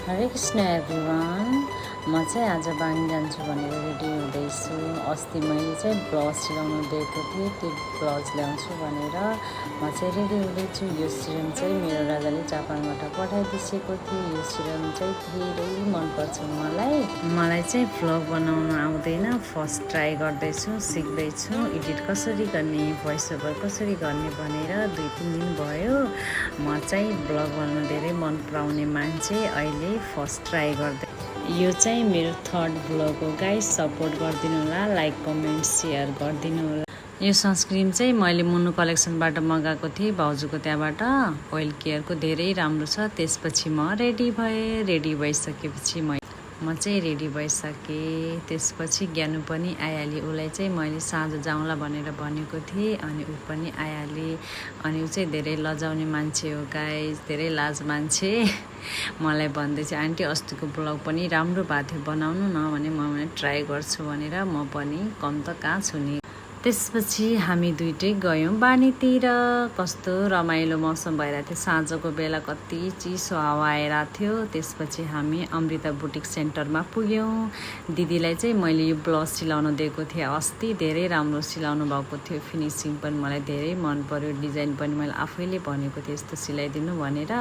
हरे कृष्ण एभ्रिवान। म चाहिँ आज बानी जान्छु भनेर रेडी हुँदैछु। अस्ति मैले चाहिँ ब्लाउज सिलाउनु दिएको थिएँ, त्यो ब्लाउज ल्याउँछु भनेर म चाहिँ रेडी हुँदैछु। यो सिरम चाहिँ मेरो राजाले जापानबाट पठाइदिएको थियो। यो सिरम चाहिँ धेरै मनपर्छ मलाई चाहिँ भ्लग बनाउन आउँदैन, फर्स्ट ट्राई गर्दैछु, सिक्दैछु एडिट कसरी गर्ने, भोइस ओभर कसरी गर्ने भनेर 2-3 दिन भयो। म चाहिँ भ्लग बनाउन धेरै मन पराउने मान्छे, अहिले फर्स्ट ट्राई गर्दै। यो चाहिँ मेरो 3rd भ्लग हो गाइस, सपोर्ट गरिदिनु होला, लाइक कमेन्ट सेयर गरिदिनु होला। यो सनस्क्रिन चाहिँ मैले मुन्नु कलेक्सनबाट मगाएको थिएँ, भाउजूको त्यहाँबाट। ओइल केयरको धेरै राम्रो छ। त्यसपछि म रेडी भएँ। रेडी भइसकेपछि म चाहिँ रेडी भइसकेँ। त्यसपछि ज्ञानु पनि आइहाल्यो। उसलाई चाहिँ मैले साँझ जाउँला भनेर भनेको थिएँ, अनि ऊ पनि आइहाल्यो। अनि ऊ चाहिँ धेरै लजाउने मान्छे हो गाइस, धेरै लाज मान्छे। मलाई भन्दैछ आन्टी अस्तिको ब्लग पनि राम्रो भएको थियो, बनाउनु न भने म ट्राई गर्छु भनेर म पनि कम त कहाँ छु नि। त्यसपछि हामी दुइटै गयौँ बानीतिर। कस्तो रमाइलो मौसम भइरहेको थियो, साँझको बेला कति चिसो हावा आइरहेको थियो। त्यसपछि हामी अमृता बुटिक सेन्टरमा पुग्यौँ। दिदीलाई चाहिँ मैले यो ब्लाउज सिलाउन दिएको थिएँ अस्ति, धेरै राम्रो सिलाउनु भएको थियो। फिनिसिङ पनि मलाई धेरै मन पर्यो, डिजाइन पनि मैले आफैले भनेको थिएँ यस्तो सिलाइदिनु भनेर।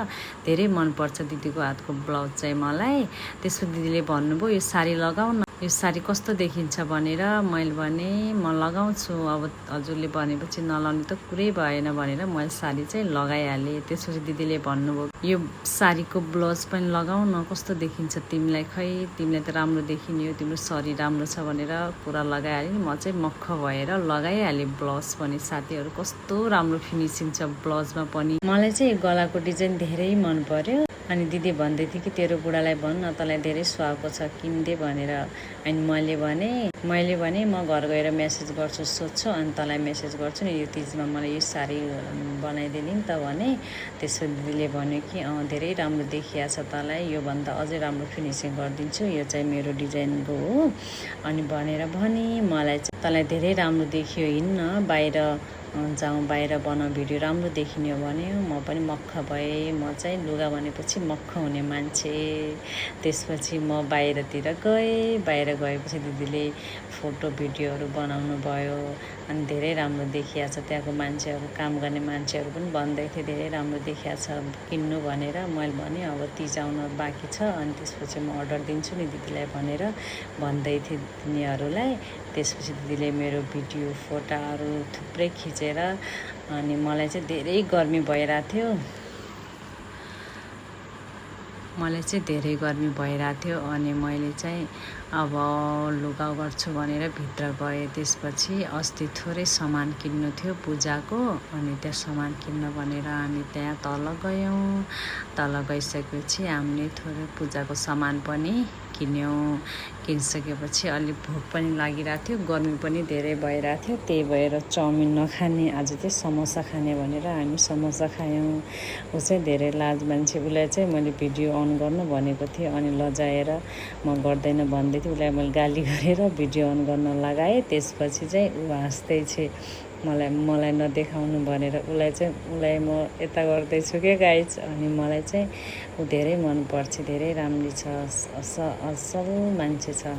धेरै मनपर्छ दिदीको हातको ब्लाउज चाहिँ मलाई। त्यसपछि दिदीले भन्नुभयो यो साडी लगाऊ न, यो साडी कस्तो देखिन्छ भनेर। मैले भने म लगाउँछु, अब हजुरले भनेपछि नलाउने त कुरै भएन भनेर मैले साडी चाहिँ लगाइहालेँ। त्यसपछि दिदीले भन्नुभयो यो साडीको ब्लाउज पनि लगाऊ न, कस्तो देखिन्छ तिमीलाई, खै तिमीलाई त राम्रो देखिने हो, तिम्रो शरीर राम्रो छ भनेर कुरा लगाइहालेँ। म चाहिँ मक्ख भएर लगाइहालेँ ब्लाउज पनि। साथीहरू कस्तो राम्रो फिनिसिङ छ ब्लाउजमा पनि। मलाई चाहिँ गलाको डिजाइन धेरै मन पर्यो। अनि दिदी भन्दै थियो कि तेरो बुढालाई भन् न, तँलाई धेरै सुहाएको छ, किन्दे भनेर। अनि मैले भने म घर गएर मेसेज गर्छु, सोध्छु, अनि तँलाई मेसेज गर्छु नि, यो तिजमा मलाई यो साडी बनाइदिने नि त भने। त्यसपछि दिदीले भन्यो कि धेरै राम्रो देखिया छ तँलाई, योभन्दा अझै राम्रो फिनिसिङ गरिदिन्छु, यो चाहिँ मेरो डिजाइनको हो अनि भनेर भने। मलाई चाहिँ तँलाई धेरै राम्रो देखियो, हिँड्न बाहिर जाउँ, बाहिर बनाऊ, भिडियो राम्रो देखिने हो भन्यो। म पनि मक्ख भएँ। म चाहिँ लुगा भनेपछि मक्ख हुने मान्छे। त्यसपछि म बाहिरतिर गएँ। बाहिर गएपछि दिदीले फोटो भिडियोहरू बनाउनु भयो। अनि धेरै राम्रो देखिया छ, त्यहाँको मान्छेहरू, काम गर्ने मान्छेहरू पनि भन्दै थिए धेरै राम्रो देखिया छ, किन्नु भनेर। मैले भने अब तिज आउन बाँकी छ, अनि त्यसपछि म अर्डर दिन्छु नि दिदीलाई भनेर भन्दै थिएँ तिनीहरूलाई। त्यसपछि दिदीले मेरो भिडियो फोटोहरू थुप्रै खिचेर, अनि मलाई चाहिँ धेरै गर्मी भइरहेको थियो। अनि मैले चाहिँ अब लुगा गर्छु भनेर भित्र गएँ। त्यसपछि अस्ति थोरै सामान किन्नु थियो पूजाको, अनि त्यहाँ सामान किन्न भनेर हामी त्यहाँ तल गयौँ। तल गइसकेपछि हामीले थोरै पूजाको सामान पनि किनिसकेपछि अलिक भोक पनि लागिरहेको थियो, गर्मी पनि धेरै भइरहेको थियो। त्यही भएर चाउमिन नखाने, आज चाहिँ समोसा खाने भनेर हामी समोसा खायौँ। ऊ चाहिँ धेरै लाज मान्छे, उसलाई चाहिँ मैले भिडियो अन गर्नु भनेको थिएँ, अनि लजाएर म गर्दैन भन्दै थिएँ। उसलाई मैले गाली गरेर भिडियो अन गर्न लगाएँ। त्यसपछि चाहिँ ऊ हाँस्दै छ मलाई नदेखाउनु भनेर। उसलाई म यता गर्दैछु क्या गाइज। अनि मलाई चाहिँ ऊ धेरै मनपर्छ, धेरै राम्रो छ, असल मान्छे छ।